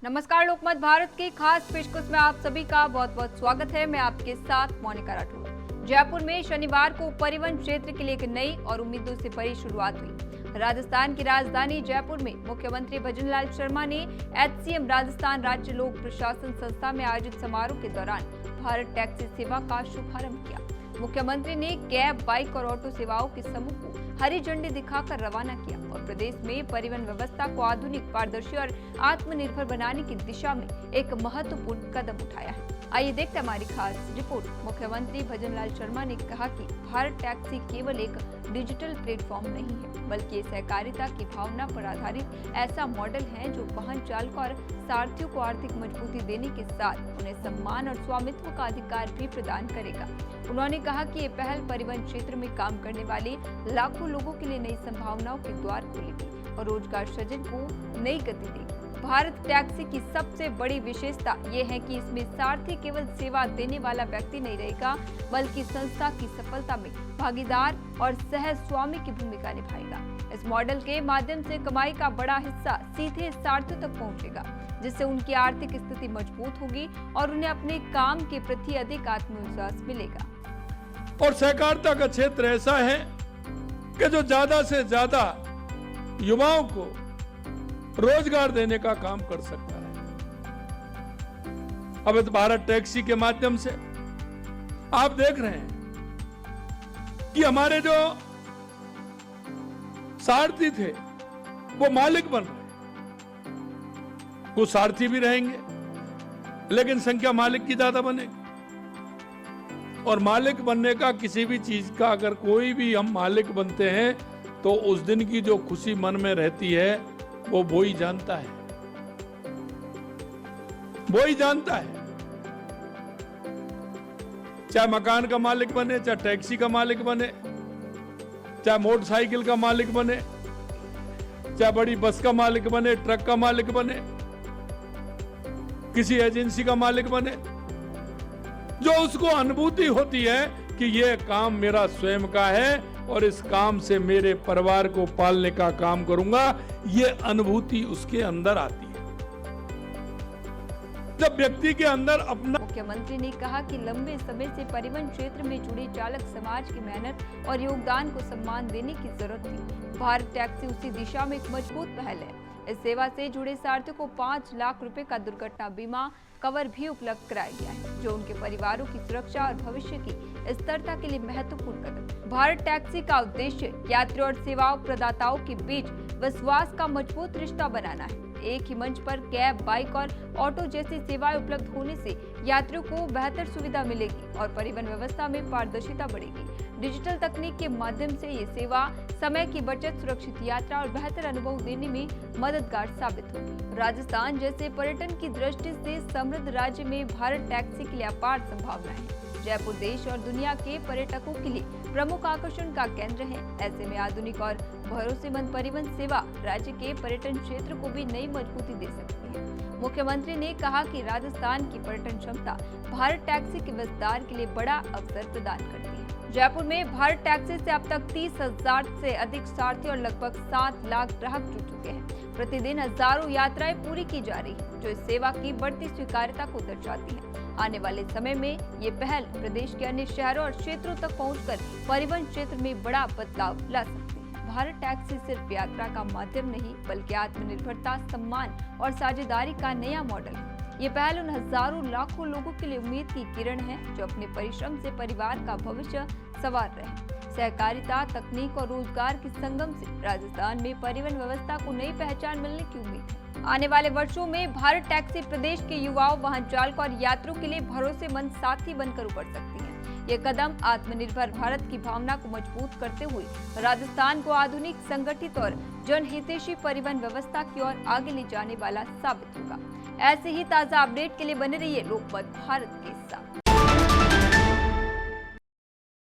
नमस्कार, लोकमत भारत की खास पेशकश में आप सभी का बहुत बहुत स्वागत है। मैं आपके साथ मोनिका राठौर। जयपुर में शनिवार को परिवहन क्षेत्र के लिए एक नई और उम्मीदों से भरी शुरुआत हुई। राजस्थान की राजधानी जयपुर में मुख्यमंत्री भजनलाल शर्मा ने HCM राजस्थान राज्य लोक प्रशासन संस्था में आयोजित समारोह के दौरान भारत टैक्सी सेवा का शुभारंभ किया। मुख्यमंत्री ने कैब, बाइक और ऑटो सेवाओं के समूह को हरी झंडी दिखाकर रवाना किया और प्रदेश में परिवहन व्यवस्था को आधुनिक, पारदर्शी और आत्मनिर्भर बनाने की दिशा में एक महत्वपूर्ण कदम उठाया है। आइए देखते हैं हमारी खास रिपोर्ट। मुख्यमंत्री भजनलाल शर्मा ने कहा कि भारत टैक्सी केवल एक डिजिटल प्लेटफॉर्म नहीं है, बल्कि सहकारिता की भावना पर आधारित ऐसा मॉडल है जो वाहन चालकों और सारथियों को आर्थिक मजबूती देने के साथ उन्हें सम्मान और स्वामित्व का अधिकार भी प्रदान करेगा। उन्होंने कहा कि ये पहल परिवहन क्षेत्र में काम करने वाले लाखों लोगों के लिए नई संभावनाओं के द्वार खोलेगी और रोजगार सृजन को नई गति देगी। भारत टैक्सी की सबसे बड़ी विशेषता ये है कि इसमें सारथी केवल सेवा देने वाला व्यक्ति नहीं रहेगा, बल्कि संस्था की सफलता में भागीदार और सह स्वामी की भूमिका निभाएगा। इस मॉडल के माध्यम से कमाई का बड़ा हिस्सा सीधे सारथियों तक पहुंचेगा, जिससे उनकी आर्थिक स्थिति मजबूत होगी और उन्हें अपने काम के प्रति अधिक आत्मविश्वास मिलेगा। और सहकारिता का क्षेत्र ऐसा है कि जो ज्यादा से ज्यादा युवाओं को रोजगार देने का काम कर सकता है। अब इस भारत टैक्सी के माध्यम से आप देख रहे हैं कि हमारे जो सारथी थे वो मालिक बन रहे। वो सारथी भी रहेंगे, लेकिन संख्या मालिक की ज्यादा बनेगी। और मालिक बनने का, किसी भी चीज का अगर कोई भी हम मालिक बनते हैं तो उस दिन की जो खुशी मन में रहती है वो ही जानता है। वो ही जानता है। चाहे मकान का मालिक बने, चाहे टैक्सी का मालिक बने, चाहे मोटरसाइकिल का मालिक बने, चाहे बड़ी बस का मालिक बने, ट्रक का मालिक बने, किसी एजेंसी का मालिक बने, जो उसको अनुभूति होती है कि यह काम मेरा स्वयं का है और इस काम से मेरे परिवार को पालने का काम करूंगा, ये अनुभूति उसके अंदर आती है। जब व्यक्ति के अंदर अपना। मुख्यमंत्री ने कहा कि लंबे समय से परिवहन क्षेत्र में जुड़े चालक समाज की मेहनत और योगदान को सम्मान देने की जरूरत थी। भारत टैक्सी उसी दिशा में एक मजबूत पहल है। इस सेवा से जुड़े सारथियों को 5 लाख रुपए का दुर्घटना बीमा कवर भी उपलब्ध कराया गया है, जो उनके परिवारों की सुरक्षा और भविष्य की स्थिरता के लिए महत्वपूर्ण कदम। भारत टैक्सी का उद्देश्य यात्रियों और सेवाओं प्रदाताओं के बीच विश्वास का मजबूत रिश्ता बनाना है। एक ही मंच पर कैब, बाइक और ऑटो जैसी सेवाएं उपलब्ध होने से यात्रियों को बेहतर सुविधा मिलेगी और परिवहन व्यवस्था में पारदर्शिता बढ़ेगी। डिजिटल तकनीक के माध्यम से ये सेवा समय की बचत, सुरक्षित यात्रा और बेहतर अनुभव देने में मददगार साबित होगी। राजस्थान जैसे पर्यटन की दृष्टि से समृद्ध राज्य में भारत टैक्सी के लिए अपार संभावना है। जयपुर देश और दुनिया के पर्यटकों के लिए प्रमुख आकर्षण का केंद्र है। ऐसे में आधुनिक और भरोसेमंद परिवहन सेवा राज्य के पर्यटन क्षेत्र को भी नई मजबूती दे सकती है। मुख्यमंत्री ने कहा कि राजस्थान की पर्यटन क्षमता भारत टैक्सी के विस्तार के लिए बड़ा अवसर प्रदान करती है। जयपुर में भारत टैक्सी से अब तक 30,000 से अधिक सारथी और लगभग 7 लाख ग्राहक जुड़ चुके हैं। प्रतिदिन हजारों यात्राएं पूरी की जा रही है, जो इस सेवा की बढ़ती स्वीकार्यता को दर्शाती है। आने वाले समय में ये पहल प्रदेश के अन्य शहरों और क्षेत्रों तक पहुंचकर परिवहन क्षेत्र में बड़ा बदलाव ला सकती है। भारत टैक्सी सिर्फ यात्रा का माध्यम नहीं, बल्कि आत्मनिर्भरता, सम्मान और साझेदारी का नया मॉडल है। ये पहल उन हजारों लाखों लोगों के लिए उम्मीद की किरण है, जो अपने परिश्रम से परिवार का भविष्य संवार रहे हैं। सहकारिता, तकनीक और रोजगार के संगम से राजस्थान में परिवहन व्यवस्था को नई पहचान मिलने की उम्मीद है। आने वाले वर्षों में भारत टैक्सी प्रदेश के युवाओं, वाहन चालकों और यात्रियों के लिए भरोसेमंद साथी बनकर उभर सकती है। ये कदम आत्मनिर्भर भारत की भावना को मजबूत करते हुए राजस्थान को आधुनिक, संगठित और जनहितैषी परिवहन व्यवस्था की ओर आगे ले जाने वाला साबित होगा। ऐसे ही ताजा अपडेट के लिए बने रहिए लोकमत भारत के साथ।